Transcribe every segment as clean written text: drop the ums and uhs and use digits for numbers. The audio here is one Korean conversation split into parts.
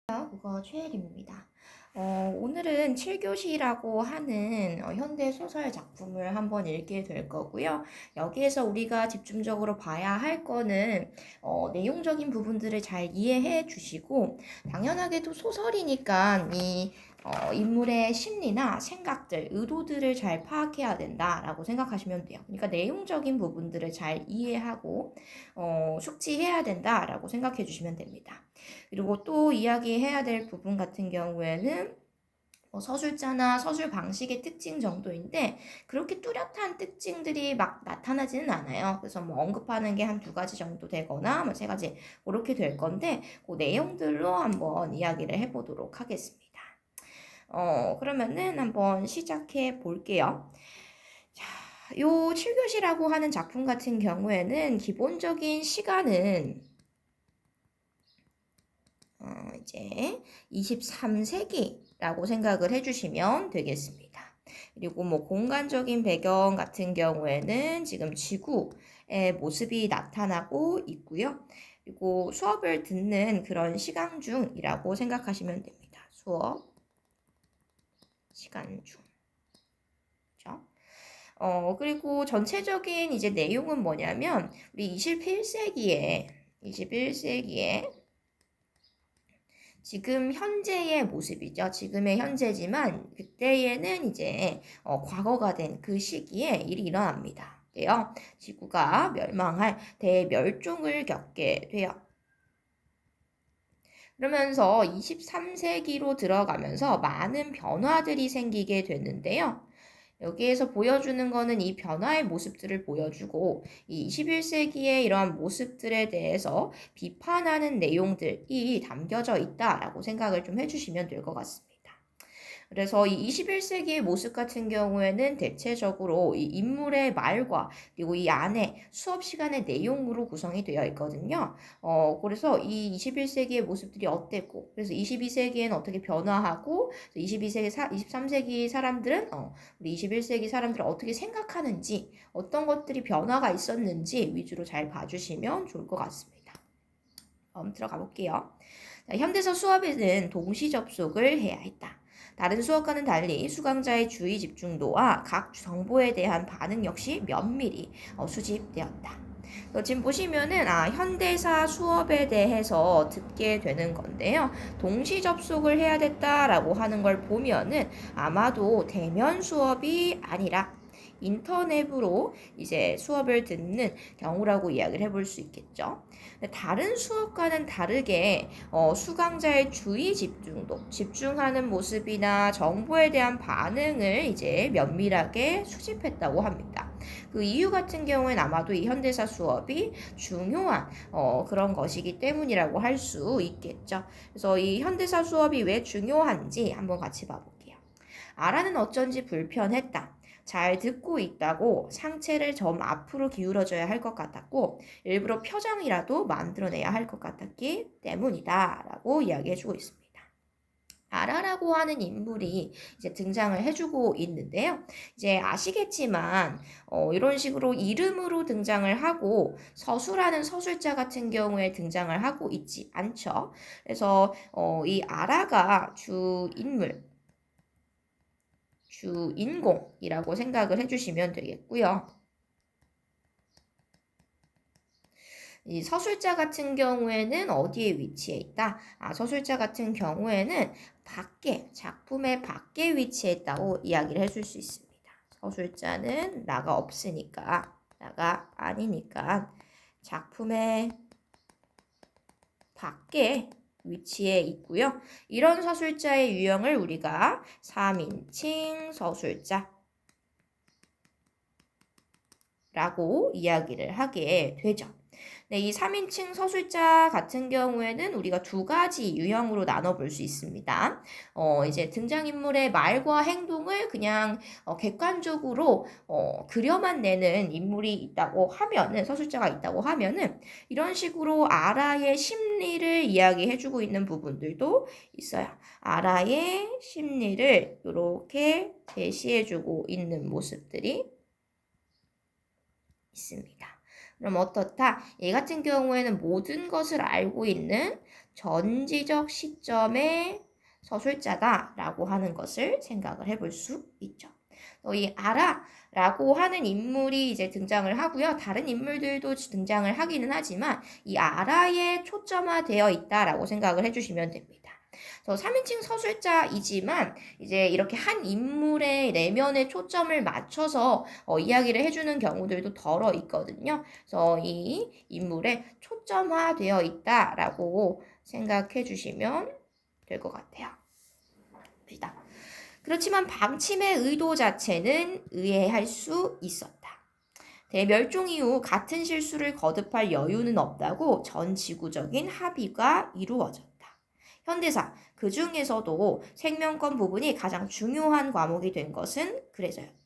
국어 최혜림입니다. 오늘은 7교시라고 하는 현대 소설 작품을 한번 읽게 될 거고요. 여기에서 우리가 집중적으로 봐야 할 거는 내용적인 부분들을 잘 이해해 주시고, 당연하게도 소설이니까 이 인물의 심리나 생각들, 의도들을 잘 파악해야 된다라고 생각하시면 돼요. 그러니까 내용적인 부분들을 잘 이해하고 숙지해야 된다라고 생각해 주시면 됩니다. 그리고 또 이야기해야 될 부분 같은 경우에는 서술자나 서술 방식의 특징 정도인데, 그렇게 뚜렷한 특징들이 막 나타나지는 않아요. 그래서 언급하는 게 한 2가지 정도 되거나 3가지 그렇게 될 건데, 그 내용들로 한번 이야기를 해보도록 하겠습니다. 그러면은 한번 시작해 볼게요. 자, 요 7교시라고 하는 작품 같은 경우에는 기본적인 시간은 이제 23세기라고 생각을 해주시면 되겠습니다. 그리고 공간적인 배경 같은 경우에는 지금 지구의 모습이 나타나고 있고요. 그리고 수업을 듣는 그런 시간 중이라고 생각하시면 됩니다. 수업 시간 중. 그렇죠? 그리고 전체적인 이제 내용은 뭐냐면 우리 21세기에 지금 현재의 모습이죠. 지금의 현재지만 그때에는 이제 과거가 된 그 시기에 일이 일어납니다. 그래요. 지구가 멸망할 대멸종을 겪게 돼요. 그러면서 23세기로 들어가면서 많은 변화들이 생기게 되는데요. 여기에서 보여주는 거는 이 변화의 모습들을 보여주고, 이 21세기의 이러한 모습들에 대해서 비판하는 내용들이 담겨져 있다라고 생각을 좀 해주시면 될 것 같습니다. 그래서 이 21세기의 모습 같은 경우에는 대체적으로 이 인물의 말과 그리고 이 안에 수업 시간의 내용으로 구성이 되어 있거든요. 그래서 이 21세기의 모습들이 어땠고, 그래서 22세기에는 어떻게 변화하고, 23세기 사람들은 우리 21세기 사람들은 어떻게 생각하는지, 어떤 것들이 변화가 있었는지 위주로 잘 봐주시면 좋을 것 같습니다. 들어가 볼게요. 자, 현대사 수업에는 동시 접속을 해야 했다. 다른 수업과는 달리 수강자의 주의 집중도와 각 정보에 대한 반응 역시 면밀히 수집되었다. 지금 보시면은 현대사 수업에 대해서 듣게 되는 건데요. 동시 접속을 해야 됐다라고 하는 걸 보면은 아마도 대면 수업이 아니라 인터넷으로 이제 수업을 듣는 경우라고 이야기를 해볼 수 있겠죠. 다른 수업과는 다르게 수강자의 주의 집중도, 집중하는 모습이나 정보에 대한 반응을 이제 면밀하게 수집했다고 합니다. 그 이유 같은 경우엔 아마도 이 현대사 수업이 중요한 그런 것이기 때문이라고 할 수 있겠죠. 그래서 이 현대사 수업이 왜 중요한지 한번 같이 봐볼게요. 아라는 어쩐지 불편했다. 잘 듣고 있다고 상체를 좀 앞으로 기울여줘야 할 것 같았고, 일부러 표정이라도 만들어내야 할 것 같았기 때문이다 라고 이야기해주고 있습니다. 아라라고 하는 인물이 이제 등장을 해주고 있는데요. 이제 아시겠지만 이런 식으로 이름으로 등장을 하고 서술하는 서술자 같은 경우에 등장을 하고 있지 않죠. 그래서 이 아라가 주인공이라고 생각을 해주시면 되겠고요. 이 서술자 같은 경우에는 어디에 위치해 있다? 서술자 같은 경우에는 작품의 밖에 위치해 있다고 이야기를 해줄 수 있습니다. 서술자는 나가 없으니까, 나가 아니니까 작품의 밖에 위치해 있고요. 이런 서술자의 유형을 우리가 3인칭 서술자 라고 이야기를 하게 되죠. 네, 이 3인칭 서술자 같은 경우에는 우리가 2가지 유형으로 나눠볼 수 있습니다. 이제 등장인물의 말과 행동을 그냥 객관적으로 그려만 내는 인물이 있다고 하면은, 서술자가 있다고 하면은, 이런 식으로 아라의 심리를 이야기해주고 있는 부분들도 있어요. 아라의 심리를 이렇게 제시해주고 있는 모습들이 있습니다. 그럼 어떻다? 얘 같은 경우에는 모든 것을 알고 있는 전지적 시점의 서술자다라고 하는 것을 생각을 해볼 수 있죠. 이 아라라고 하는 인물이 이제 등장을 하고요. 다른 인물들도 등장을 하기는 하지만 이 아라에 초점화되어 있다라고 생각을 해주시면 됩니다. 3인칭 서술자이지만 이제 이렇게 한 인물의 내면에 초점을 맞춰서 이야기를 해주는 경우들도 덜어 있거든요. 그래서 이 인물에 초점화되어 있다라고 생각해 주시면 될 것 같아요. 그렇지만 방침의 의도 자체는 의해할 수 있었다. 대멸종 이후 같은 실수를 거듭할 여유는 없다고 전 지구적인 합의가 이루어졌다. 현대사, 그 중에서도 생명권 부분이 가장 중요한 과목이 된 것은 그래서였다.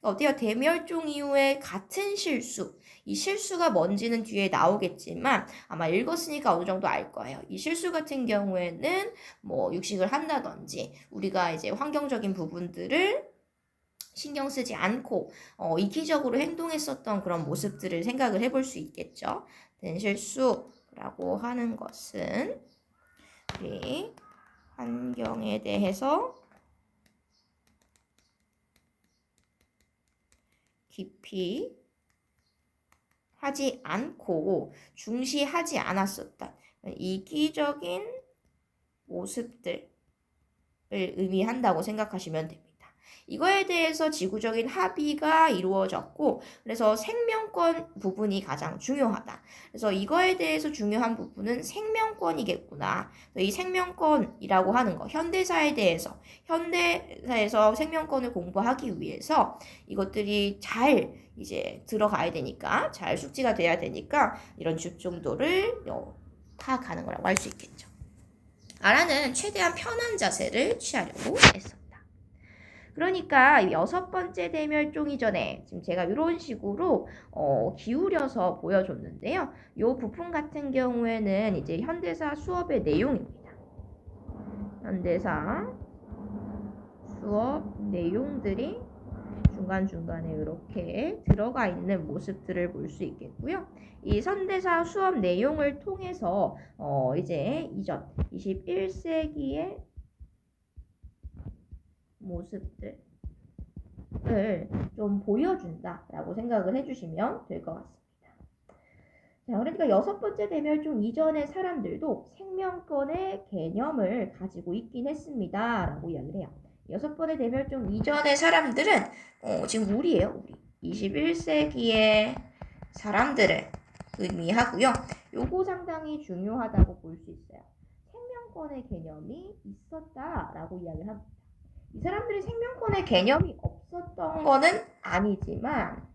어때요? 대멸종 이후에 같은 실수, 이 실수가 뭔지는 뒤에 나오겠지만 아마 읽었으니까 어느 정도 알 거예요. 이 실수 같은 경우에는 뭐 육식을 한다든지 우리가 이제 환경적인 부분들을 신경 쓰지 않고 이기적으로 행동했었던 그런 모습들을 생각을 해볼 수 있겠죠. den실수라고 하는 것은 우리 환경에 대해서 깊이 하지 않고 중시하지 않았었다. 이기적인 모습들을 의미한다고 생각하시면 됩니다. 이거에 대해서 지구적인 합의가 이루어졌고 그래서 생명권 부분이 가장 중요하다. 그래서 이거에 대해서 중요한 부분은 생명권이겠구나. 이 생명권이라고 하는 거 현대사에 대해서 현대사에서 생명권을 공부하기 위해서 이것들이 잘 이제 들어가야 되니까 잘 숙지가 돼야 되니까 이런 집중도를 파악하는 거라고 할 수 있겠죠. 아라는 최대한 편한 자세를 취하려고 했었다. 그러니까 6번째 대멸종 이전에 지금 제가 이런 식으로 기울여서 보여줬는데요. 이 부분 같은 경우에는 이제 현대사 수업의 내용입니다. 현대사 수업 내용들이 중간중간에 이렇게 들어가 있는 모습들을 볼 수 있겠고요. 이 현대사 수업 내용을 통해서 이제 이전 21세기의 모습들을 좀 보여준다라고 생각을 해주시면 될 것 같습니다. 자, 그러니까 6번째 대멸종 이전의 사람들도 생명권의 개념을 가지고 있긴 했습니다. 라고 이야기를 해요. 6번의 대멸종 이전의 사람들은 지금 우리예요. 우리. 21세기의 사람들을 의미하고요. 요거 상당히 중요하다고 볼 수 있어요. 생명권의 개념이 있었다라고 이야기를 합니다. 이 사람들이 생명권의 개념이 없었던 거는 아니지만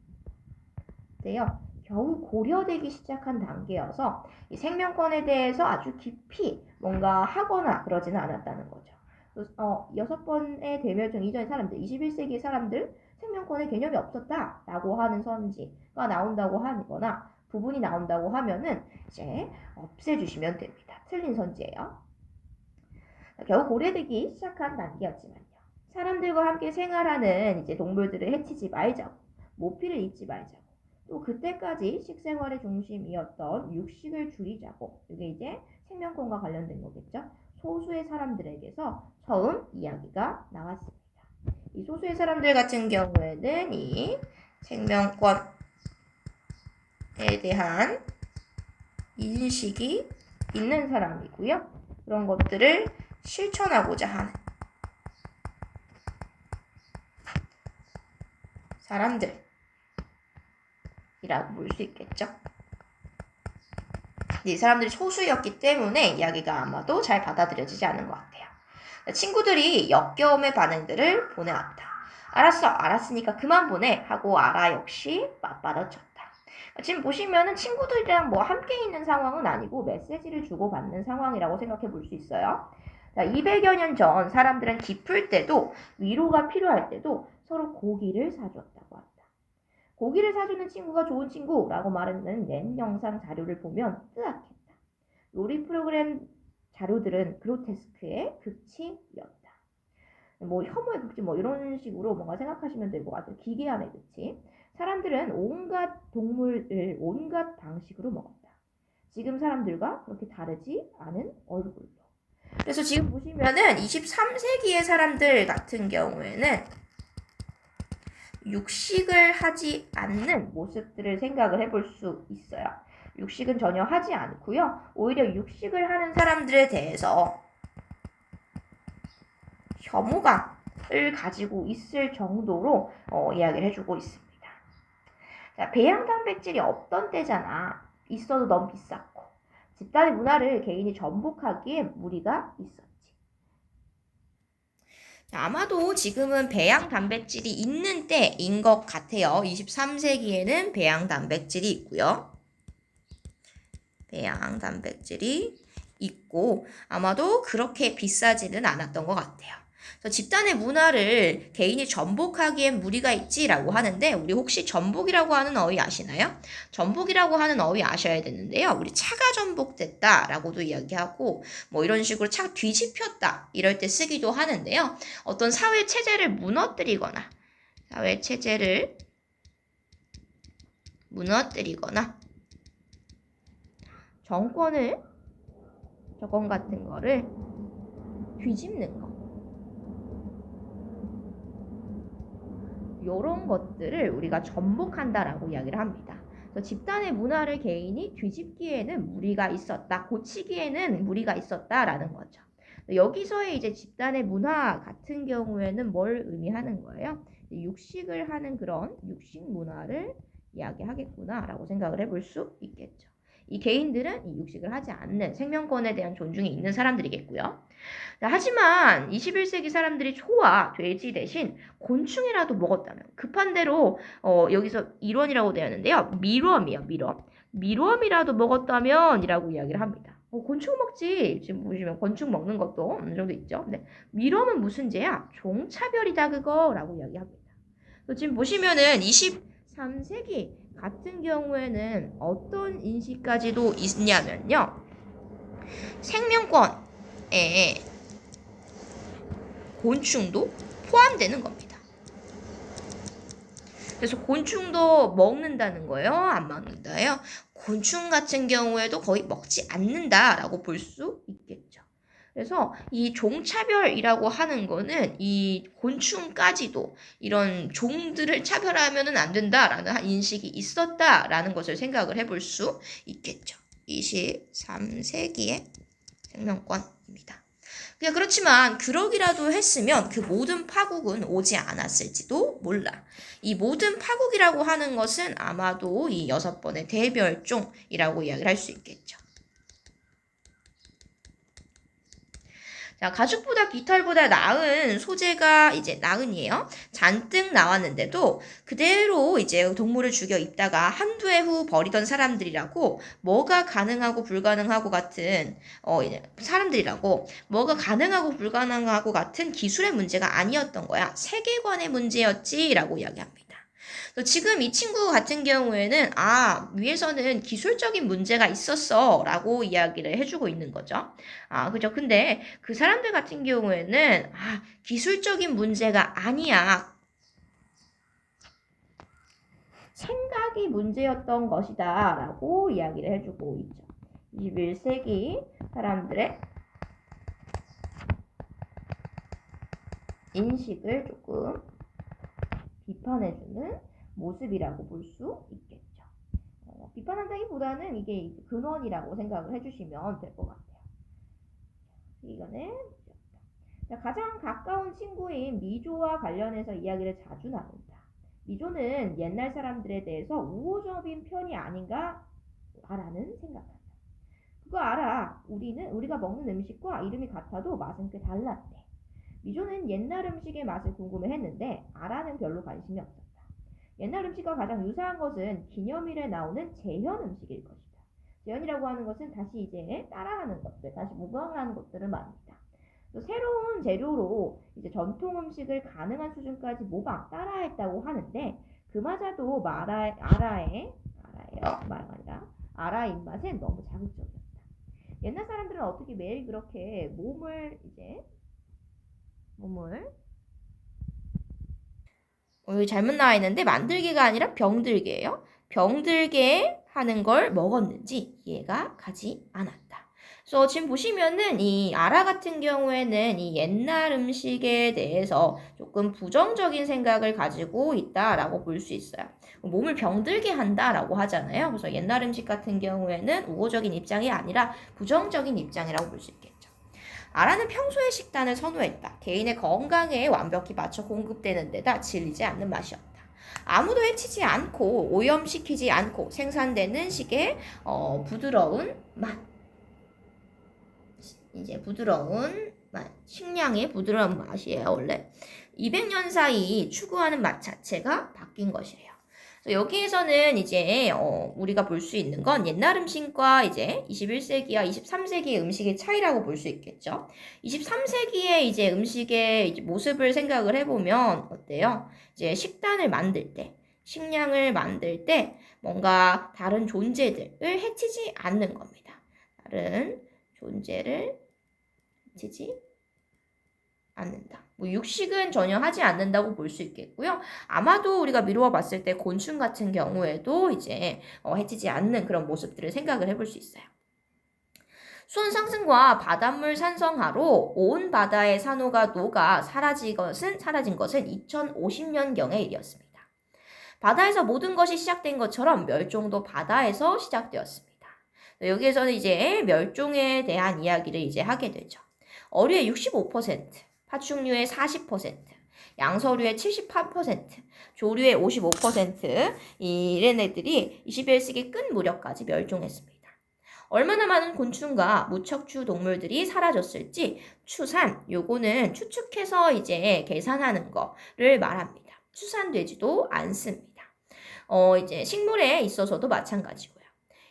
겨우 고려되기 시작한 단계여서 이 생명권에 대해서 아주 깊이 뭔가 하거나 그러지는 않았다는 거죠. 6번의 대멸종 이전의 사람들, 21세기 사람들 생명권의 개념이 없었다라고 하는 선지가 나온다고 하거나 부분이 나온다고 하면은 이제 없애주시면 됩니다. 틀린 선지예요. 겨우 고려되기 시작한 단계였지만요. 사람들과 함께 생활하는 이제 동물들을 해치지 말자고, 모피를 잊지 말자고, 또 그때까지 식생활의 중심이었던 육식을 줄이자고, 이게 이제 생명권과 관련된 거겠죠. 소수의 사람들에게서 처음 이야기가 나왔습니다. 이 소수의 사람들 같은 경우에는 이 생명권에 대한 인식이 있는 사람이고요. 그런 것들을 실천하고자 하는 사람들이라고 볼 수 있겠죠. 이 사람들이 소수였기 때문에 이야기가 아마도 잘 받아들여지지 않은 것 같아요. 친구들이 역겨움의 반응들을 보내왔다. 알았어, 알았으니까 그만 보내 하고 아라 역시 맞받아쳤다. 지금 보시면은 친구들이랑 뭐 함께 있는 상황은 아니고 메시지를 주고받는 상황이라고 생각해 볼 수 있어요. 200여 년 전 사람들은 기쁠 때도 위로가 필요할 때도 서로 고기를 사주었다고 한다. 고기를 사주는 친구가 좋은 친구라고 말하는 옛 영상 자료를 보면 뜨악했다. 요리 프로그램 자료들은 그로테스크의 극치였다. 뭐 혐오의 극치 뭐 이런 식으로 뭔가 생각하시면 될 것 같아요. 기괴함의 극치. 사람들은 온갖 동물을 온갖 방식으로 먹었다. 지금 사람들과 그렇게 다르지 않은 얼굴로. 그래서 지금 보시면은 23세기의 사람들 같은 경우에는 육식을 하지 않는 모습들을 생각을 해볼 수 있어요. 육식은 전혀 하지 않고요. 오히려 육식을 하는 사람들에 대해서 혐오감을 가지고 있을 정도로 이야기를 해주고 있습니다. 자, 배양 단백질이 없던 때잖아. 있어도 너무 비쌌고. 집단의 문화를 개인이 전복하기에 무리가 있었지. 아마도 지금은 배양 단백질이 있는 때인 것 같아요. 23세기에는 배양 단백질이 있고요. 배양 단백질이 있고 아마도 그렇게 비싸지는 않았던 것 같아요. 그래서 집단의 문화를 개인이 전복하기엔 무리가 있지라고 하는데 우리 혹시 전복이라고 하는 어휘 아시나요? 전복이라고 하는 어휘 아셔야 되는데요. 우리 차가 전복됐다라고도 이야기하고 뭐 이런 식으로 차가 뒤집혔다 이럴 때 쓰기도 하는데요. 어떤 사회 체제를 무너뜨리거나 사회 체제를 무너뜨리거나 정권 같은 거를 뒤집는 거. 이런 것들을 우리가 전복한다라고 이야기를 합니다. 그래서 집단의 문화를 개인이 뒤집기에는 무리가 있었다. 고치기에는 무리가 있었다라는 거죠. 여기서의 이제 집단의 문화 같은 경우에는 뭘 의미하는 거예요? 육식을 하는 그런 육식 문화를 이야기하겠구나라고 생각을 해볼 수 있겠죠. 이 개인들은 이 육식을 하지 않는 생명권에 대한 존중이 있는 사람들이겠고요. 하지만 21세기 사람들이 소와 돼지 대신 곤충이라도 먹었다면 급한 대로 여기서 일원이라고 되어 있는데요. 밀웜이요. 밀웜. 밀웜이라도 먹었다면 이라고 이야기를 합니다. 곤충 먹지. 지금 보시면 곤충 먹는 것도 어느 정도 있죠. 근데 밀웜은 무슨 죄야? 종차별이다 그거라고 이야기합니다. 지금 보시면은 23세기 같은 경우에는 어떤 인식까지도 있냐면요. 생명권에 곤충도 포함되는 겁니다. 그래서 곤충도 먹는다는 거예요? 안 먹는다요? 곤충 같은 경우에도 거의 먹지 않는다라고 볼 수 있겠죠. 그래서 이 종차별이라고 하는 거는 이 곤충까지도 이런 종들을 차별하면은 안 된다라는 인식이 있었다라는 것을 생각을 해볼 수 있겠죠. 23세기의 생명권입니다. 그렇지만 그러기라도 했으면 그 모든 파국은 오지 않았을지도 몰라. 이 모든 파국이라고 하는 것은 아마도 이 6번의 대멸종이라고 이야기를 할 수 있겠죠. 자, 가죽보다 깃털보다 나은 소재가 이제 나은이에요. 잔뜩 나왔는데도 그대로 이제 동물을 죽여 입다가 한두 해 후 버리던 사람들이라고 뭐가 가능하고 불가능하고 같은 사람들이라고 뭐가 가능하고 불가능하고 같은 기술의 문제가 아니었던 거야. 세계관의 문제였지라고 이야기합니다. 지금 이 친구 같은 경우에는 위에서는 기술적인 문제가 있었어 라고 이야기를 해주고 있는 거죠. 그죠. 근데 그 사람들 같은 경우에는 기술적인 문제가 아니야. 생각이 문제였던 것이다 라고 이야기를 해주고 있죠. 21세기 사람들의 인식을 조금 비판해주는 모습이라고 볼 수 있겠죠. 비판한다기보다는 이게 근원이라고 생각을 해주시면 될 것 같아요. 이거는 가장 가까운 친구인 미조와 관련해서 이야기를 자주 나눈다. 미조는 옛날 사람들에 대해서 우호적인 편이 아닌가 라는 생각한다. 그거 알아. 우리가 먹는 음식과 이름이 같아도 맛은 꽤 달랐대. 미조는 옛날 음식의 맛을 궁금해했는데 아라는 별로 관심이 없었다. 옛날 음식과 가장 유사한 것은 기념일에 나오는 재현 음식일 것이다. 재현이라고 하는 것은 다시 이제 따라하는 것들, 다시 모방을 하는 것들을 말합니다. 새로운 재료로 이제 전통 음식을 가능한 수준까지 모방, 따라했다고 하는데 그마저도 아라의 입맛엔 너무 자극적이었다. 옛날 사람들은 어떻게 매일 그렇게 몸을 여기 잘못 나와 있는데 만들게가 아니라 병들게예요. 병들게 하는 걸 먹었는지 이해가 가지 않았다. 그래서 지금 보시면은 이 아라 같은 경우에는 이 옛날 음식에 대해서 조금 부정적인 생각을 가지고 있다라고 볼 수 있어요. 몸을 병들게 한다라고 하잖아요. 그래서 옛날 음식 같은 경우에는 우호적인 입장이 아니라 부정적인 입장이라고 볼 수 있겠죠. 아라는 평소에 식단을 선호했다. 개인의 건강에 완벽히 맞춰 공급되는 데다 질리지 않는 맛이었다. 아무도 해치지 않고 오염시키지 않고 생산되는 식의 부드러운 맛. 이제 부드러운 맛. 식량의 부드러운 맛이에요, 원래. 200년 사이 추구하는 맛 자체가 바뀐 것이에요. 여기에서는 이제 우리가 볼 수 있는 건 옛날 음식과 이제 21세기와 23세기의 음식의 차이라고 볼 수 있겠죠. 23세기의 이제 음식의 이제 모습을 생각을 해보면 어때요? 이제 식단을 만들 때, 식량을 만들 때 뭔가 다른 존재들을 해치지 않는 겁니다. 다른 존재를 해치지 않는다. 뭐 육식은 전혀 하지 않는다고 볼 수 있겠고요. 아마도 우리가 미루어 봤을 때 곤충 같은 경우에도 이제 해치지 않는 그런 모습들을 생각을 해볼 수 있어요. 수온 상승과 바닷물 산성화로 온 바다의 산호가 녹아 사라진 것은 2050년경의 일이었습니다. 바다에서 모든 것이 시작된 것처럼 멸종도 바다에서 시작되었습니다. 여기에서는 이제 멸종에 대한 이야기를 이제 하게 되죠. 어류의 65%, 파충류의 40%, 양서류의 78%, 조류의 55%, 이런 애들이 21세기 끝 무렵까지 멸종했습니다. 얼마나 많은 곤충과 무척추 동물들이 사라졌을지 요거는 추측해서 이제 계산하는 거를 말합니다. 추산되지도 않습니다. 이제 식물에 있어서도 마찬가지고요.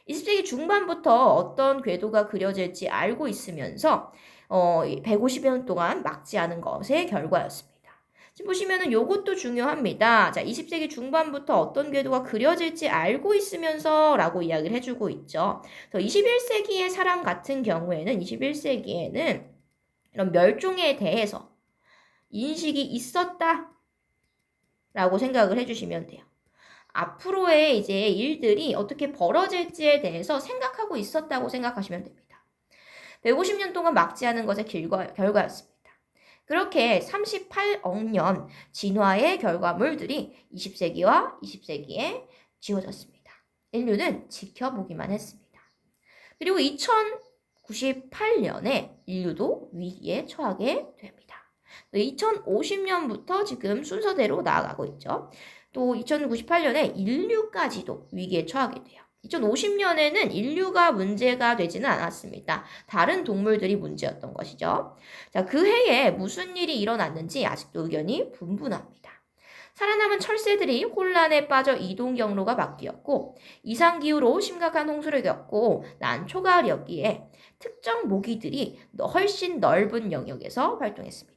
20세기 중반부터 어떤 궤도가 그려질지 알고 있으면서 150여 년 동안 막지 않은 것의 결과였습니다. 지금 보시면은 요것도 중요합니다. 자, 20세기 중반부터 어떤 궤도가 그려질지 알고 있으면서 라고 이야기를 해주고 있죠. 그래서 21세기의 사람 같은 경우에는 21세기에는 이런 멸종에 대해서 인식이 있었다 라고 생각을 해주시면 돼요. 앞으로의 이제 일들이 어떻게 벌어질지에 대해서 생각하고 있었다고 생각하시면 됩니다. 150년 동안 막지 않은 것의 결과였습니다. 그렇게 38억 년 진화의 결과물들이 20세기와 20세기에 지워졌습니다. 인류는 지켜보기만 했습니다. 그리고 2098년에 인류도 위기에 처하게 됩니다. 2050년부터 지금 순서대로 나아가고 있죠. 또 2098년에 인류까지도 위기에 처하게 돼요. 2050년에는 인류가 문제가 되지는 않았습니다. 다른 동물들이 문제였던 것이죠. 자, 그 해에 무슨 일이 일어났는지 아직도 의견이 분분합니다. 살아남은 철새들이 혼란에 빠져 이동 경로가 바뀌었고 이상기후로 심각한 홍수를 겪고 난 초가을이었기에 특정 모기들이 훨씬 넓은 영역에서 활동했습니다.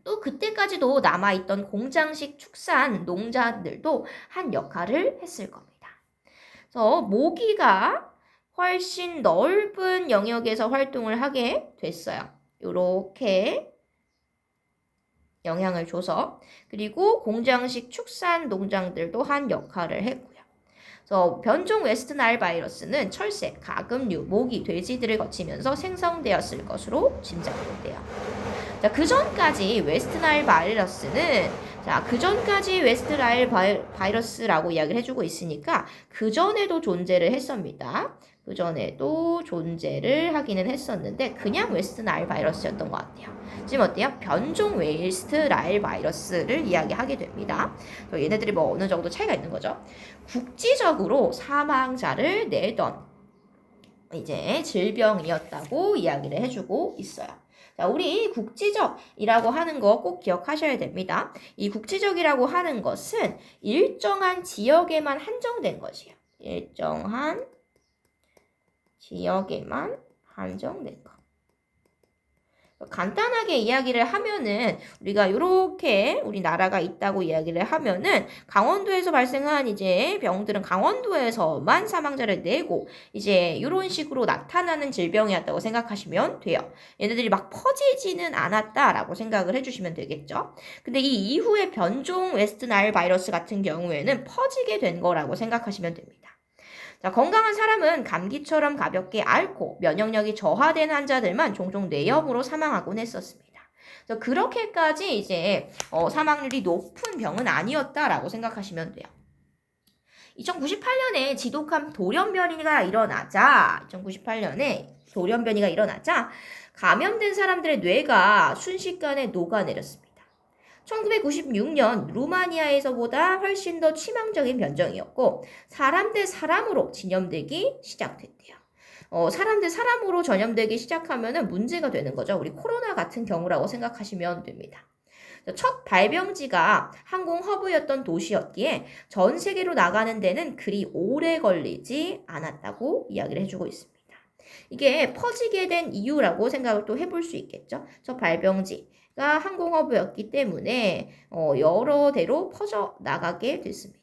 또 그때까지도 남아있던 공장식 축산 농자들도 한 역할을 했을 겁니다. 그래서 모기가 훨씬 넓은 영역에서 활동을 하게 됐어요. 이렇게 영향을 줘서 그리고 공장식 축산 농장들도 한 역할을 했고요. 그래서 변종 웨스트나일 바이러스는 철새, 가금류, 모기, 돼지들을 거치면서 생성되었을 것으로 짐작된대요. 자, 그 전까지 웨스트나일 바이러스라고 이야기를 해주고 있으니까 그 전에도 존재를 했습니다. 그 전에도 존재를 하기는 했었는데 그냥 웨스트나일 바이러스였던 것 같아요. 지금 어때요? 변종 웨스트나일 바이러스를 이야기하게 됩니다. 얘네들이 뭐 어느 정도 차이가 있는 거죠. 국지적으로 사망자를 내던 이제 질병이었다고 이야기를 해주고 있어요. 자, 우리 국지적이라고 하는 거 꼭 기억하셔야 됩니다. 이 국지적이라고 하는 것은 일정한 지역에만 한정된 것이에요. 일정한 지역에만 한정된 것. 간단하게 이야기를 하면은 우리가 이렇게 우리나라가 있다고 이야기를 하면은 강원도에서 발생한 이제 병들은 강원도에서만 사망자를 내고 이제 이런 식으로 나타나는 질병이었다고 생각하시면 돼요. 얘네들이 막 퍼지지는 않았다라고 생각을 해주시면 되겠죠. 근데 이 이후에 변종 웨스트나일 바이러스 같은 경우에는 퍼지게 된 거라고 생각하시면 됩니다. 자, 건강한 사람은 감기처럼 가볍게 앓고 면역력이 저하된 환자들만 종종 뇌염으로 사망하곤 했었습니다. 그래서 그렇게까지 이제 사망률이 높은 병은 아니었다라고 생각하시면 돼요. 2098년에 지독한 돌연변이가 일어나자 감염된 사람들의 뇌가 순식간에 녹아내렸습니다. 1996년 루마니아에서보다 훨씬 더 치명적인 변종이었고 사람 대 사람으로 전염되기 시작됐대요. 사람 대 사람으로 전염되기 시작하면 문제가 되는 거죠. 우리 코로나 같은 경우라고 생각하시면 됩니다. 첫 발병지가 항공 허브였던 도시였기에 전 세계로 나가는 데는 그리 오래 걸리지 않았다고 이야기를 해주고 있습니다. 이게 퍼지게 된 이유라고 생각을 또 해볼 수 있겠죠. 첫 발병지가 항공 허브였기 때문에 여러 대로 퍼져 나가게 됐습니다.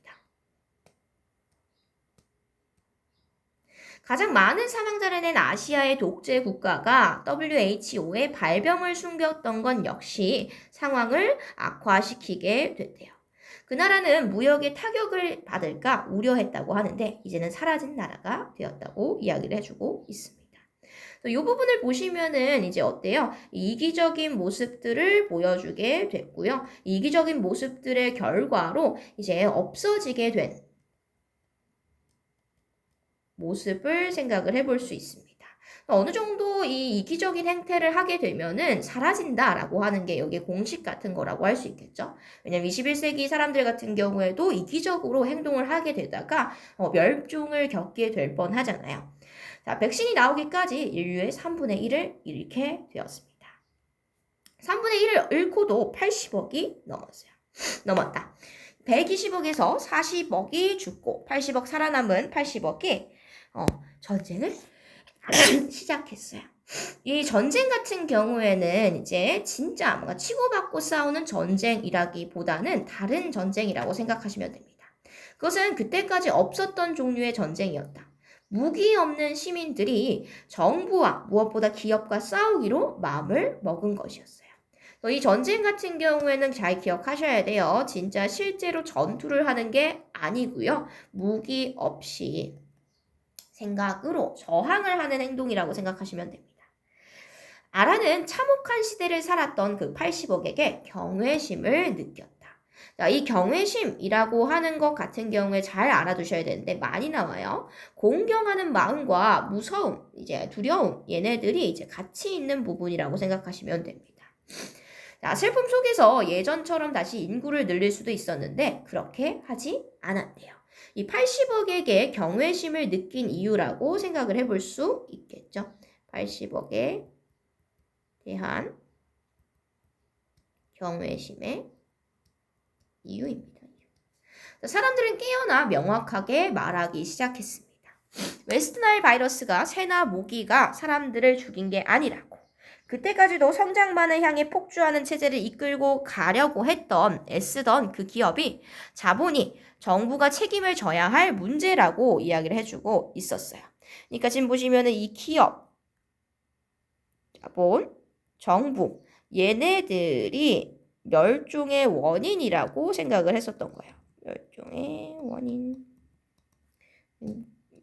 가장 많은 사망자를 낸 아시아의 독재 국가가 WHO의 발병을 숨겼던 건 역시 상황을 악화시키게 됐대요. 그 나라는 무역의 타격을 받을까 우려했다고 하는데 이제는 사라진 나라가 되었다고 이야기를 해주고 있습니다. 이 부분을 보시면은 이제 어때요? 이기적인 모습들을 보여주게 됐고요. 이기적인 모습들의 결과로 이제 없어지게 된 모습을 생각을 해볼 수 있습니다. 어느 정도 이 이기적인 행태를 하게 되면은 사라진다라고 하는 게 여기 공식 같은 거라고 할 수 있겠죠. 왜냐면 21세기 사람들 같은 경우에도 이기적으로 행동을 하게 되다가 멸종을 겪게 될 뻔하잖아요. 자, 백신이 나오기까지 인류의 3분의 1을 잃게 되었습니다. 3분의 1을 잃고도 80억이 넘었다. 120억에서 40억이 죽고 80억 살아남은 80억이 전쟁을 시작했어요. 이 전쟁 같은 경우에는 이제 진짜 뭔가 치고받고 싸우는 전쟁이라기보다는 다른 전쟁이라고 생각하시면 됩니다. 그것은 그때까지 없었던 종류의 전쟁이었다. 무기 없는 시민들이 정부와 무엇보다 기업과 싸우기로 마음을 먹은 것이었어요. 이 전쟁 같은 경우에는 잘 기억하셔야 돼요. 진짜 실제로 전투를 하는 게 아니고요. 무기 없이 생각으로 저항을 하는 행동이라고 생각하시면 됩니다. 아라는 참혹한 시대를 살았던 그 80억에게 경외심을 느꼈다. 자, 이 경외심이라고 하는 것 같은 경우에 잘 알아두셔야 되는데 많이 나와요. 공경하는 마음과 무서움, 이제 두려움, 얘네들이 이제 같이 있는 부분이라고 생각하시면 됩니다. 자, 슬픔 속에서 예전처럼 다시 인구를 늘릴 수도 있었는데 그렇게 하지 않았대요. 이 80억에게 경외심을 느낀 이유라고 생각을 해볼 수 있겠죠. 80억에 대한 경외심의 이유입니다. 사람들은 깨어나 명확하게 말하기 시작했습니다. 웨스트나일 바이러스가 새나 모기가 사람들을 죽인 게 아니라고. 그때까지도 성장만을 향해 폭주하는 체제를 이끌고 가려고 애쓰던 그 기업이 자본이 정부가 책임을 져야 할 문제라고 이야기를 해주고 있었어요. 그러니까 지금 보시면은 이 기업, 자본, 정부, 얘네들이 멸종의 원인이라고 생각을 했었던 거예요. 멸종의 원인.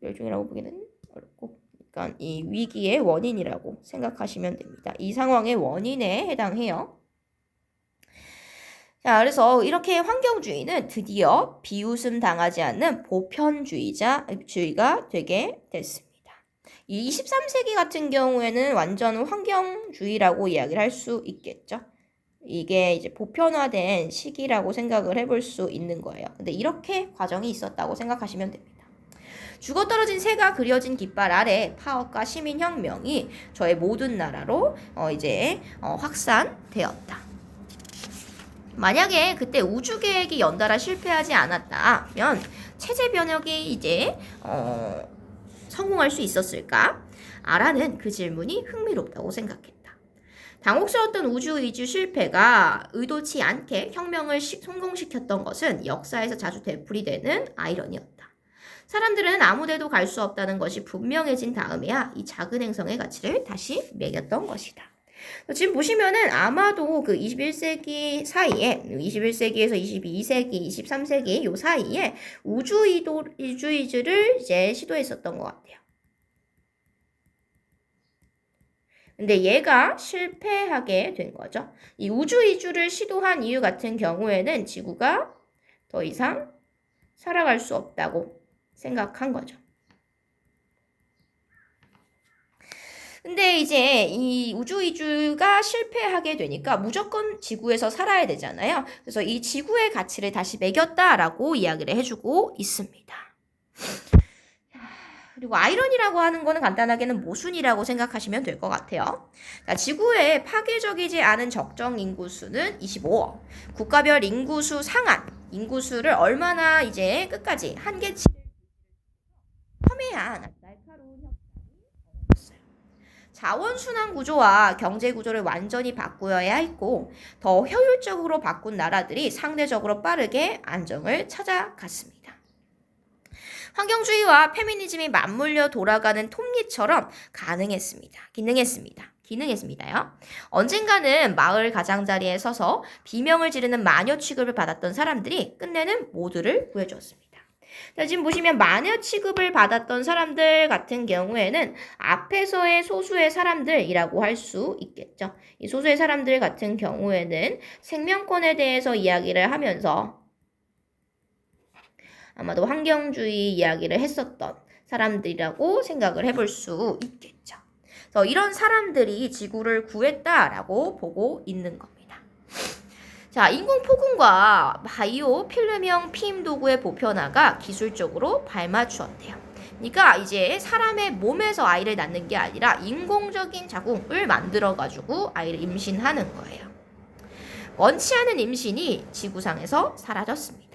멸종이라고 보기는 어렵고. 그러니까 이 위기의 원인이라고 생각하시면 됩니다. 이 상황의 원인에 해당해요. 자, 그래서 이렇게 환경주의는 드디어 비웃음 당하지 않는 보편주의가 되게 됐습니다. 이 23세기 같은 경우에는 완전 환경주의라고 이야기를 할 수 있겠죠. 이게 이제 보편화된 시기라고 생각을 해볼 수 있는 거예요. 근데 이렇게 과정이 있었다고 생각하시면 됩니다. 죽어떨어진 새가 그려진 깃발 아래 파업과 시민혁명이 저의 모든 나라로 확산되었다. 만약에 그때 우주계획이 연달아 실패하지 않았다면 체제 변혁이 이제 성공할 수 있었을까? 아라는 그 질문이 흥미롭다고 생각했다. 당혹스러웠던 우주이주 실패가 의도치 않게 혁명을 성공시켰던 것은 역사에서 자주 되풀이되는 아이러니였다. 사람들은 아무데도 갈 수 없다는 것이 분명해진 다음에야 이 작은 행성의 가치를 다시 매겼던 것이다. 지금 보시면은 아마도 그 21세기 사이에 21세기에서 22세기, 23세기 요 사이에 우주이주를 이제 시도했었던 것 같아요. 근데 얘가 실패하게 된 거죠. 이 우주이주를 시도한 이유 같은 경우에는 지구가 더 이상 살아갈 수 없다고 생각한 거죠. 근데 이제 이 우주이주가 실패하게 되니까 무조건 지구에서 살아야 되잖아요. 그래서 이 지구의 가치를 다시 매겼다라고 이야기를 해주고 있습니다. 그리고 아이러니라고 하는 거는 간단하게는 모순이라고 생각하시면 될 것 같아요. 자, 지구에 파괴적이지 않은 적정 인구수는 25억. 국가별 인구수 상한, 인구수를 얼마나 이제 끝까지 한계치를 폄훼한 날카로운 협상이 벌어졌어요. 자원순환 구조와 경제 구조를 완전히 바꾸어야 했고 더 효율적으로 바꾼 나라들이 상대적으로 빠르게 안정을 찾아갔습니다. 환경주의와 페미니즘이 맞물려 돌아가는 톱니처럼 기능했습니다요. 언젠가는 마을 가장자리에 서서 비명을 지르는 마녀 취급을 받았던 사람들이 끝내는 모두를 구해주었습니다. 자, 지금 보시면 마녀 취급을 받았던 사람들 같은 경우에는 앞에서의 소수의 사람들이라고 할 수 있겠죠. 이 소수의 사람들 같은 경우에는 생명권에 대해서 이야기를 하면서 아마도 환경주의 이야기를 했었던 사람들이라고 생각을 해볼 수 있겠죠. 그래서 이런 사람들이 지구를 구했다라고 보고 있는 겁니다. 자, 인공포군과 바이오 필름형 피임 도구의 보편화가 기술적으로 발맞추었대요. 그러니까 이제 사람의 몸에서 아이를 낳는 게 아니라 인공적인 자궁을 만들어가지고 아이를 임신하는 거예요. 원치 않은 임신이 지구상에서 사라졌습니다.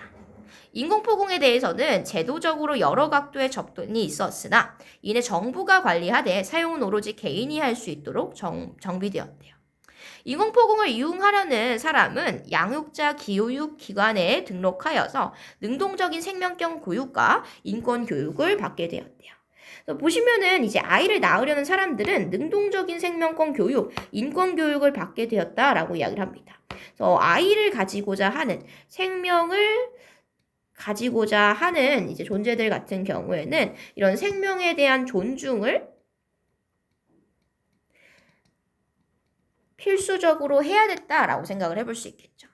인공포궁에 대해서는 제도적으로 여러 각도의 접근이 있었으나 이내 정부가 관리하되 사용은 오로지 개인이 할 수 있도록 정비되었대요. 인공포궁을 이용하려는 사람은 양육자 교육기관에 등록하여서 능동적인 생명권 교육과 인권 교육을 받게 되었대요. 보시면은 이제 아이를 낳으려는 사람들은 능동적인 생명권 교육, 인권 교육을 받게 되었다라고 이야기를 합니다. 그래서 아이를 가지고자 하는 생명을 가지고자 하는 이제 존재들 같은 경우에는 이런 생명에 대한 존중을 필수적으로 해야 됐다라고 생각을 해볼 수 있겠죠.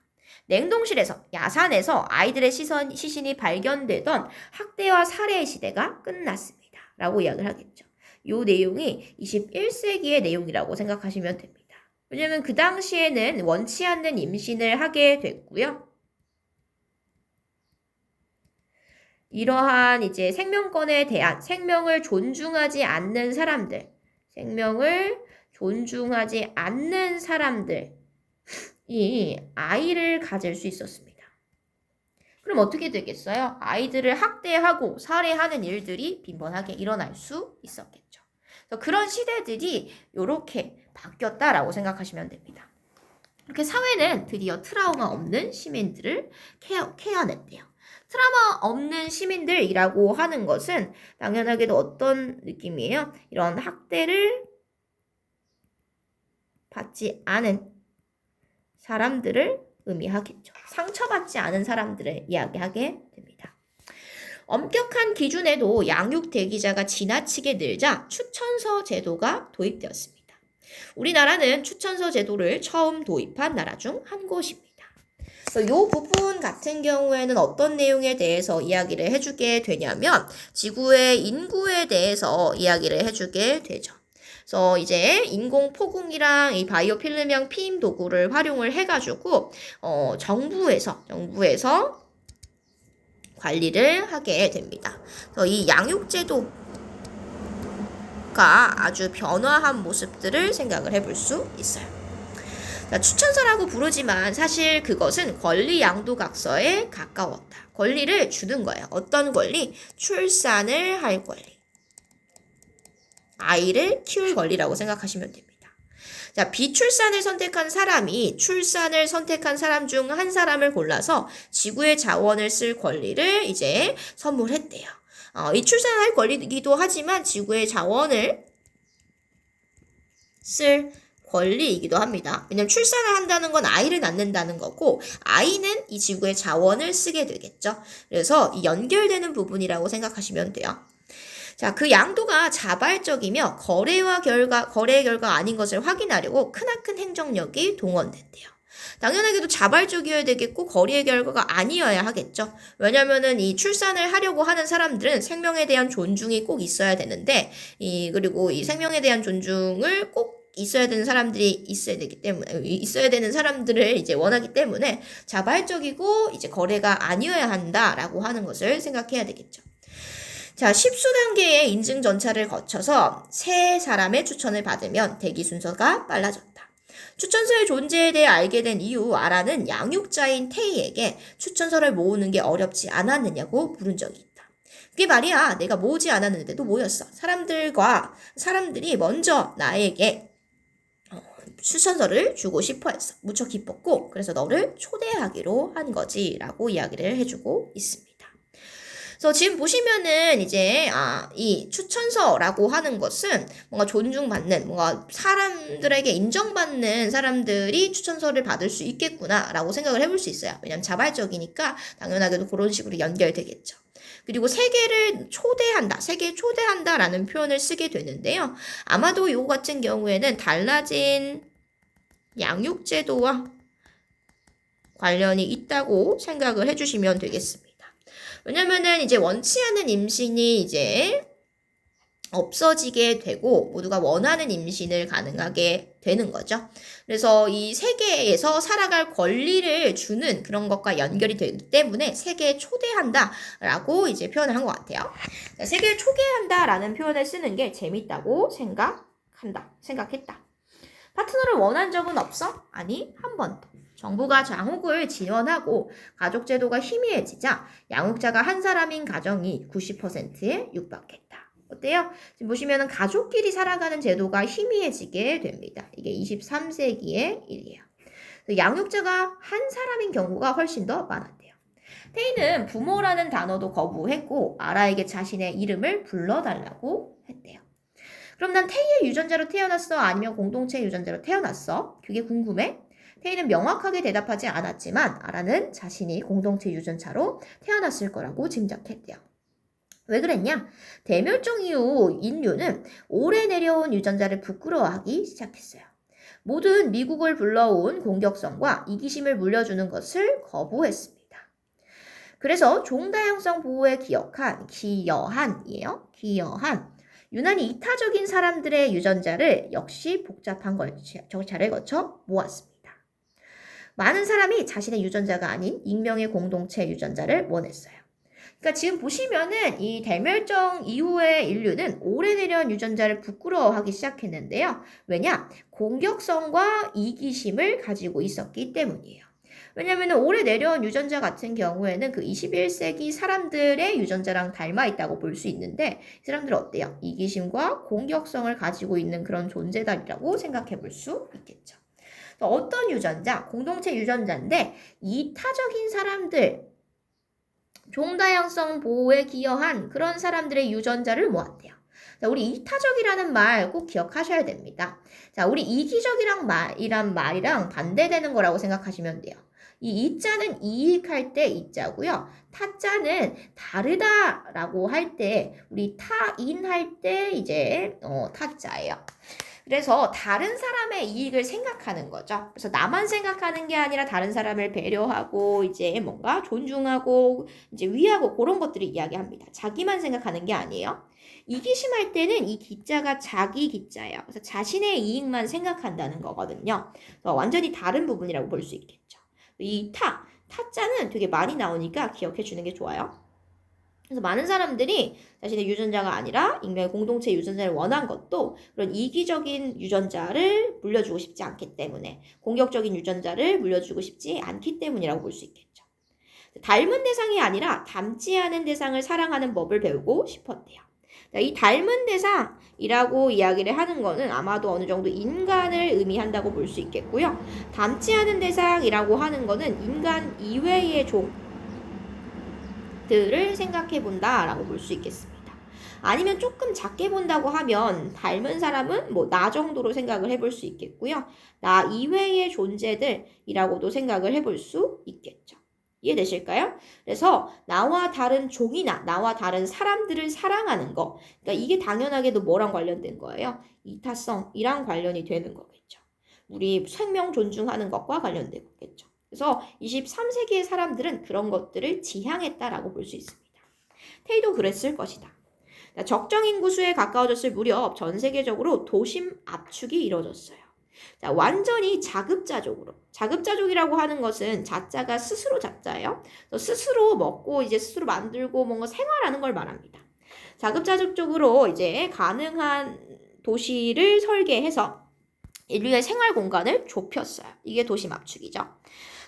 냉동실에서, 야산에서 아이들의 시신이 발견되던 학대와 살해의 시대가 끝났습니다. 라고 이야기를 하겠죠. 이 내용이 21세기의 내용이라고 생각하시면 됩니다. 왜냐면 그 당시에는 원치 않는 임신을 하게 됐고요. 이러한 이제 생명권에 대한 생명을 존중하지 않는 사람들이 아이를 가질 수 있었습니다. 그럼 어떻게 되겠어요? 아이들을 학대하고 살해하는 일들이 빈번하게 일어날 수 있었겠죠. 그래서 그런 시대들이 이렇게 바뀌었다라고 생각하시면 됩니다. 이렇게 사회는 드디어 트라우마 없는 시민들을 케어냈대요. 트라우마 없는 시민들이라고 하는 것은 당연하게도 어떤 느낌이에요? 이런 학대를 받지 않은 사람들을 의미하겠죠. 상처받지 않은 사람들을 이야기하게 됩니다. 엄격한 기준에도 양육 대기자가 지나치게 늘자 추천서 제도가 도입되었습니다. 우리나라는 추천서 제도를 처음 도입한 나라 중 한 곳입니다. 이 부분 같은 경우에는 어떤 내용에 대해서 이야기를 해주게 되냐면 지구의 인구에 대해서 이야기를 해주게 되죠. 그래서 이제 인공포궁이랑 이 바이오 필름형 피임 도구를 활용을 해가지고 정부에서 관리를 하게 됩니다. 그래서 이 양육제도가 아주 변화한 모습들을 생각을 해볼 수 있어요. 추천서라고 부르지만 사실 그것은 권리 양도각서에 가까웠다. 권리를 주는 거예요. 어떤 권리? 출산을 할 권리. 아이를 키울 권리라고 생각하시면 됩니다. 자, 비출산을 선택한 사람이 출산을 선택한 사람 중 한 사람을 골라서 지구의 자원을 쓸 권리를 이제 선물했대요. 이 출산할 권리이기도 하지만 지구의 자원을 쓸 권리이기도 합니다. 왜냐면 출산을 한다는 건 아이를 낳는다는 거고 아이는 이 지구의 자원을 쓰게 되겠죠. 그래서 이 연결되는 부분이라고 생각하시면 돼요. 자, 그 양도가 자발적이며 거래의 결과 아닌 것을 확인하려고 크나큰 행정력이 동원된대요. 당연하게도 자발적이어야 되겠고 거래의 결과가 아니어야 하겠죠. 왜냐면은 이 출산을 하려고 하는 사람들은 생명에 대한 존중이 꼭 있어야 되는데, 그리고 이 생명에 대한 존중을 꼭 있어야 되는 사람들이 있어야 되는 사람들을 이제 원하기 때문에 자발적이고 이제 거래가 아니어야 한다라고 하는 것을 생각해야 되겠죠. 자, 10수 단계의 인증 절차를 거쳐서 세 사람의 추천을 받으면 대기 순서가 빨라졌다. 추천서의 존재에 대해 알게 된 이후 아라는 양육자인 테이에게 추천서를 모으는 게 어렵지 않았느냐고 물은 적이 있다. 그게 말이야, 내가 모으지 않았는데도 모였어. 사람들이 먼저 나에게 추천서를 주고 싶어 했어. 무척 기뻤고 그래서 너를 초대하기로 한 거지 라고 이야기를 해주고 있습니다. 그래서 지금 보시면은 이제 이 추천서라고 하는 것은 뭔가 존중받는, 뭔가 사람들에게 인정받는 사람들이 추천서를 받을 수 있겠구나라고 생각을 해볼 수 있어요. 왜냐면 자발적이니까 당연하게도 그런 식으로 연결되겠죠. 그리고 세계를 초대한다라는 표현을 쓰게 되는데요. 아마도 이거 같은 경우에는 달라진 양육제도와 관련이 있다고 생각을 해주시면 되겠습니다. 왜냐면은 이제 원치 않는 임신이 이제 없어지게 되고 모두가 원하는 임신을 가능하게 되는 거죠. 그래서 이 세계에서 살아갈 권리를 주는 그런 것과 연결이 되기 때문에 세계에 초대한다라고 이제 표현을 한 것 같아요. 세계를 초대한다라는 표현을 쓰는 게 재밌다고 생각했다. 파트너를 원한 적은 없어? 아니, 한 번도. 정부가 양육을 지원하고 가족제도가 희미해지자 양육자가 한 사람인 가정이 90%에 육박했다. 어때요? 지금 보시면은 가족끼리 살아가는 제도가 희미해지게 됩니다. 이게 23세기의 일이에요. 양육자가 한 사람인 경우가 훨씬 더 많았대요. 테이는 부모라는 단어도 거부했고 아라에게 자신의 이름을 불러달라고 했대요. 그럼 난 테이의 유전자로 태어났어? 아니면 공동체 유전자로 태어났어? 그게 궁금해? 테이는 명확하게 대답하지 않았지만 아라는 자신이 공동체 유전자로 태어났을 거라고 짐작했대요. 왜 그랬냐? 대멸종 이후 인류는 오래 내려온 유전자를 부끄러워하기 시작했어요. 모든 미국을 불러온 공격성과 이기심을 물려주는 것을 거부했습니다. 그래서 종다양성 보호에 기여한 유난히 이타적인 사람들의 유전자를 역시 복잡한 절차를 거쳐 모았습니다. 많은 사람이 자신의 유전자가 아닌 익명의 공동체 유전자를 원했어요. 그러니까 지금 보시면은 이 대멸종 이후의 인류는 오래 내려온 유전자를 부끄러워하기 시작했는데요. 왜냐? 공격성과 이기심을 가지고 있었기 때문이에요. 왜냐하면 오래 내려온 유전자 같은 경우에는 그 21세기 사람들의 유전자랑 닮아 있다고 볼 수 있는데 이 사람들은 어때요? 이기심과 공격성을 가지고 있는 그런 존재들이라고 생각해 볼 수 있겠죠. 어떤 유전자? 공동체 유전자인데 이타적인 사람들, 종다양성 보호에 기여한 그런 사람들의 유전자를 모았대요. 자, 우리 이타적이라는 말 꼭 기억하셔야 됩니다. 자, 우리 이기적이란 말이랑 반대되는 거라고 생각하시면 돼요. 이 이자는 이익할 때 이자고요. 타자는 다르다라고 할 때, 우리 타인할 때 이제 타자예요. 그래서 다른 사람의 이익을 생각하는 거죠. 그래서 나만 생각하는 게 아니라 다른 사람을 배려하고 이제 뭔가 존중하고 이제 위하고 그런 것들을 이야기합니다. 자기만 생각하는 게 아니에요. 이기심할 때는 이 기자가 자기 기자예요. 그래서 자신의 이익만 생각한다는 거거든요. 그래서 완전히 다른 부분이라고 볼 수 있겠죠. 이 타자는 되게 많이 나오니까 기억해 주는 게 좋아요. 그래서 많은 사람들이 자신의 유전자가 아니라 익명의 공동체 유전자를 원한 것도 그런 이기적인 유전자를 물려주고 싶지 않기 때문에 공격적인 유전자를 물려주고 싶지 않기 때문이라고 볼 수 있겠죠. 닮은 대상이 아니라 닮지 않은 대상을 사랑하는 법을 배우고 싶었대요. 자, 이 닮은 대상이라고 이야기를 하는 거는 아마도 어느 정도 인간을 의미한다고 볼 수 있겠고요. 닮지 않은 대상이라고 하는 거는 인간 이외의 종들을 생각해 본다라고 볼 수 있겠습니다. 아니면 조금 작게 본다고 하면 닮은 사람은 뭐 나 정도로 생각을 해볼 수 있겠고요. 나 이외의 존재들이라고도 생각을 해볼 수 있겠죠. 이해되실까요? 그래서 나와 다른 종이나 나와 다른 사람들을 사랑하는 거, 그러니까 이게 당연하게도 뭐랑 관련된 거예요? 이타성이랑 관련이 되는 거겠죠. 우리 생명 존중하는 것과 관련된 거겠죠. 그래서 23세기의 사람들은 그런 것들을 지향했다라고 볼 수 있습니다. 테이도 그랬을 것이다. 적정 인구수에 가까워졌을 무렵 전 세계적으로 도심 압축이 이뤄졌어요. 자, 완전히 자급자족으로. 자급자족이라고 하는 것은 자자가 스스로 자자예요. 스스로 먹고 이제 스스로 만들고 뭔가 생활하는 걸 말합니다. 자급자족적으로 이제 가능한 도시를 설계해서 인류의 생활 공간을 좁혔어요. 이게 도심 압축이죠.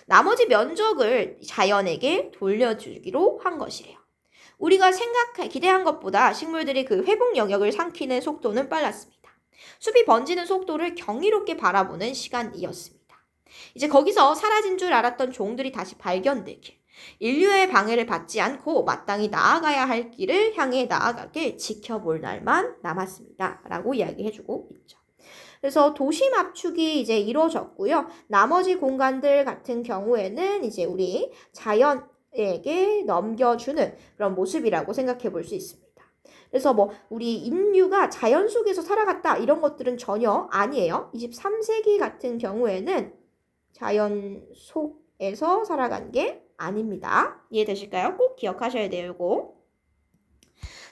나머지 면적을 자연에게 돌려주기로 한 것이래요. 우리가 기대한 것보다 식물들이 그 회복 영역을 삼키는 속도는 빨랐습니다. 숲이 번지는 속도를 경이롭게 바라보는 시간이었습니다. 이제 거기서 사라진 줄 알았던 종들이 다시 발견되길, 인류의 방해를 받지 않고 마땅히 나아가야 할 길을 향해 나아가길 지켜볼 날만 남았습니다. 라고 이야기해주고 있죠. 그래서 도심 압축이 이제 이루어졌고요. 나머지 공간들 같은 경우에는 이제 우리 자연에게 넘겨주는 그런 모습이라고 생각해 볼 수 있습니다. 그래서 뭐 우리 인류가 자연 속에서 살아갔다 이런 것들은 전혀 아니에요. 23세기 같은 경우에는 자연 속에서 살아간 게 아닙니다. 이해되실까요? 꼭 기억하셔야 돼요, 이거.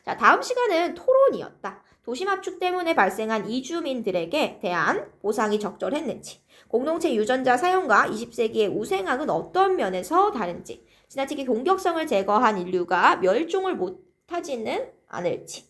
자, 다음 시간은 토론이었다. 도심 압축 때문에 발생한 이주민들에게 대한 보상이 적절했는지, 공동체 유전자 사용과 20세기의 우생학은 어떤 면에서 다른지, 지나치게 공격성을 제거한 인류가 멸종을 못하지는 않을지,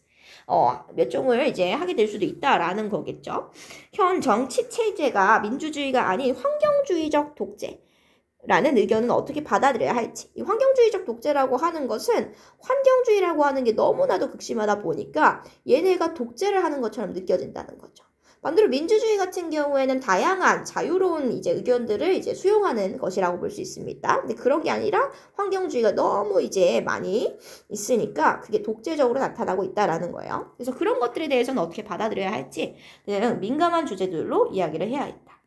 멸종을 이제 하게 될 수도 있다라는 거겠죠. 현 정치 체제가 민주주의가 아닌 환경주의적 독재라는 의견은 어떻게 받아들여야 할지. 이 환경주의적 독재라고 하는 것은 환경주의라고 하는 게 너무나도 극심하다 보니까 얘네가 독재를 하는 것처럼 느껴진다는 거죠. 반대로 민주주의 같은 경우에는 다양한 자유로운 이제 의견들을 이제 수용하는 것이라고 볼 수 있습니다. 근데 그런 게 아니라 환경주의가 너무 이제 많이 있으니까 그게 독재적으로 나타나고 있다라는 거예요. 그래서 그런 것들에 대해서는 어떻게 받아들여야 할지 민감한 주제들로 이야기를 해야 했다.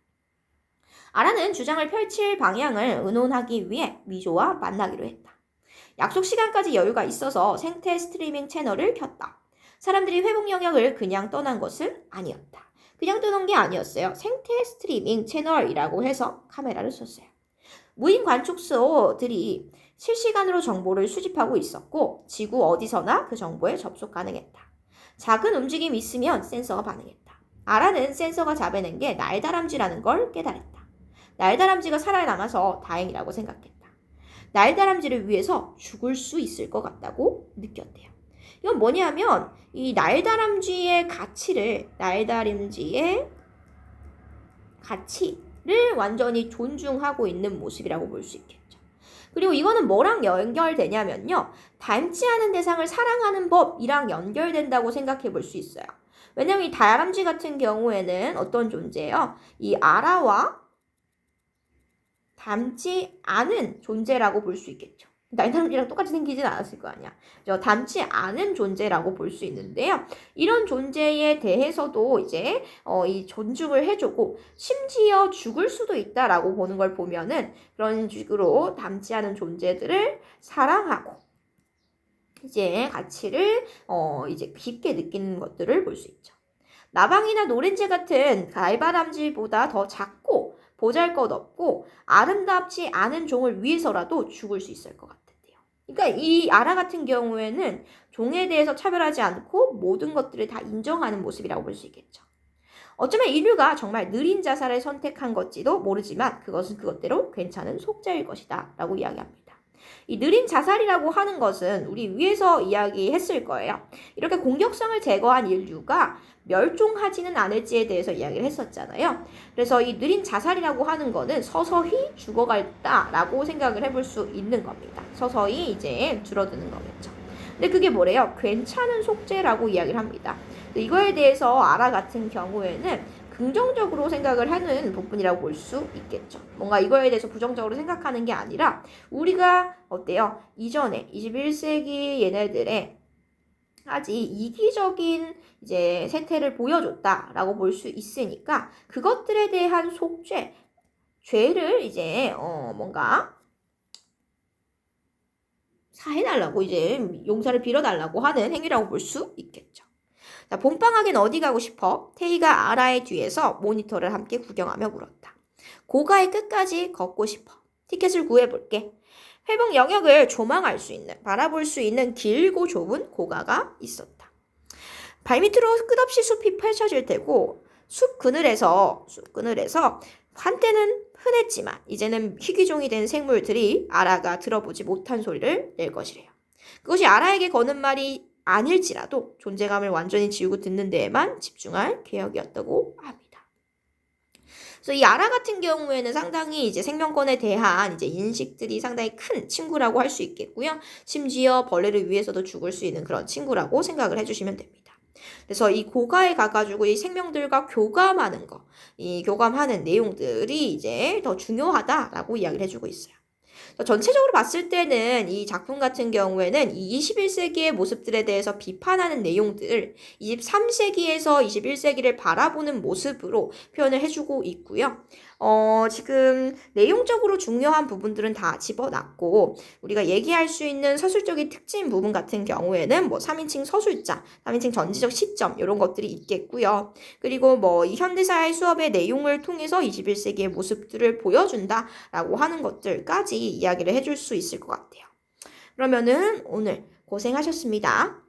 아라는 주장을 펼칠 방향을 의논하기 위해 미조와 만나기로 했다. 약속 시간까지 여유가 있어서 생태 스트리밍 채널을 켰다. 사람들이 회복 영역을 그냥 떠난 것은 아니었다. 그냥 떠난 게 아니었어요. 생태 스트리밍 채널이라고 해서 카메라를 썼어요. 무인 관측소들이 실시간으로 정보를 수집하고 있었고 지구 어디서나 그 정보에 접속 가능했다. 작은 움직임이 있으면 센서가 반응했다. 아라는 센서가 잡아낸 게 날다람쥐라는 걸 깨달았다. 날다람쥐가 살아남아서 다행이라고 생각했다. 날다람쥐를 위해서 죽을 수 있을 것 같다고 느꼈대요. 이건 뭐냐면 이 날다람쥐의 가치를 완전히 존중하고 있는 모습이라고 볼 수 있겠죠. 그리고 이거는 뭐랑 연결되냐면요. 닮지 않은 대상을 사랑하는 법이랑 연결된다고 생각해 볼 수 있어요. 왜냐면 이 다람쥐 같은 경우에는 어떤 존재예요? 이 아라와 닮지 않은 존재라고 볼 수 있겠죠. 날다람쥐랑 똑같이 생기진 않았을 거 아니야. 닮지 않은 존재라고 볼 수 있는데요. 이런 존재에 대해서도 이제 이 존중을 해주고 심지어 죽을 수도 있다라고 보는 걸 보면은 그런 식으로 닮지 않은 존재들을 사랑하고 이제 가치를 이제 깊게 느끼는 것들을 볼 수 있죠. 나방이나 노린재 같은 갈바람쥐보다 더 작고 보잘것없고 아름답지 않은 종을 위해서라도 죽을 수 있을 것 같은데요. 그러니까 이 아라 같은 경우에는 종에 대해서 차별하지 않고 모든 것들을 다 인정하는 모습이라고 볼 수 있겠죠. 어쩌면 인류가 정말 느린 자살을 선택한 것지도 모르지만 그것은 그것대로 괜찮은 속죄일 것이다 라고 이야기합니다. 이 느린 자살이라고 하는 것은 우리 위에서 이야기했을 거예요. 이렇게 공격성을 제거한 인류가 멸종하지는 않을지에 대해서 이야기를 했었잖아요. 그래서 이 느린 자살이라고 하는 거는 서서히 죽어갔다라고 생각을 해볼 수 있는 겁니다. 서서히 이제 줄어드는 거겠죠. 근데 그게 뭐래요? 괜찮은 속죄라고 이야기를 합니다. 이거에 대해서 아라 같은 경우에는 긍정적으로 생각을 하는 부분이라고 볼 수 있겠죠. 뭔가 이거에 대해서 부정적으로 생각하는 게 아니라 우리가 어때요? 이전에 21세기 얘네들의 아직 이기적인 이제 세태를 보여줬다라고 볼 수 있으니까 그것들에 대한 속죄, 죄를 이제 뭔가 사해달라고 이제 용서를 빌어달라고 하는 행위라고 볼 수 있겠죠. 자, 봄방학엔 어디 가고 싶어? 테이가 아라의 뒤에서 모니터를 함께 구경하며 물었다. 고가의 끝까지 걷고 싶어. 티켓을 구해볼게. 회복 영역을 조망할 수 있는, 바라볼 수 있는 길고 좁은 고가가 있었다. 발밑으로 끝없이 숲이 펼쳐질 테고 숲 그늘에서 한때는 흔했지만 이제는 희귀종이 된 생물들이 아라가 들어보지 못한 소리를 낼 것이래요. 그것이 아라에게 거는 말이 아닐지라도 존재감을 완전히 지우고 듣는 데에만 집중할 계획이었다고 합니다. 그래서 이 아라 같은 경우에는 상당히 이제 생명권에 대한 이제 인식들이 상당히 큰 친구라고 할 수 있겠고요. 심지어 벌레를 위해서도 죽을 수 있는 그런 친구라고 생각을 해주시면 됩니다. 그래서 이 고가에 가가지고 이 생명들과 교감하는 거, 이 교감하는 내용들이 이제 더 중요하다라고 이야기를 해주고 있어요. 전체적으로 봤을 때는 이 작품 같은 경우에는 이 21세기의 모습들에 대해서 비판하는 내용들을 23세기에서 21세기를 바라보는 모습으로 표현을 해주고 있고요. 지금 내용적으로 중요한 부분들은 다 집어놨고 우리가 얘기할 수 있는 서술적인 특징 부분 같은 경우에는 뭐 3인칭 서술자, 3인칭 전지적 시점 이런 것들이 있겠고요. 그리고 뭐 이 현대사의 수업의 내용을 통해서 21세기의 모습들을 보여준다라고 하는 것들까지 이야기를 해줄 수 있을 것 같아요. 그러면은 오늘 고생하셨습니다.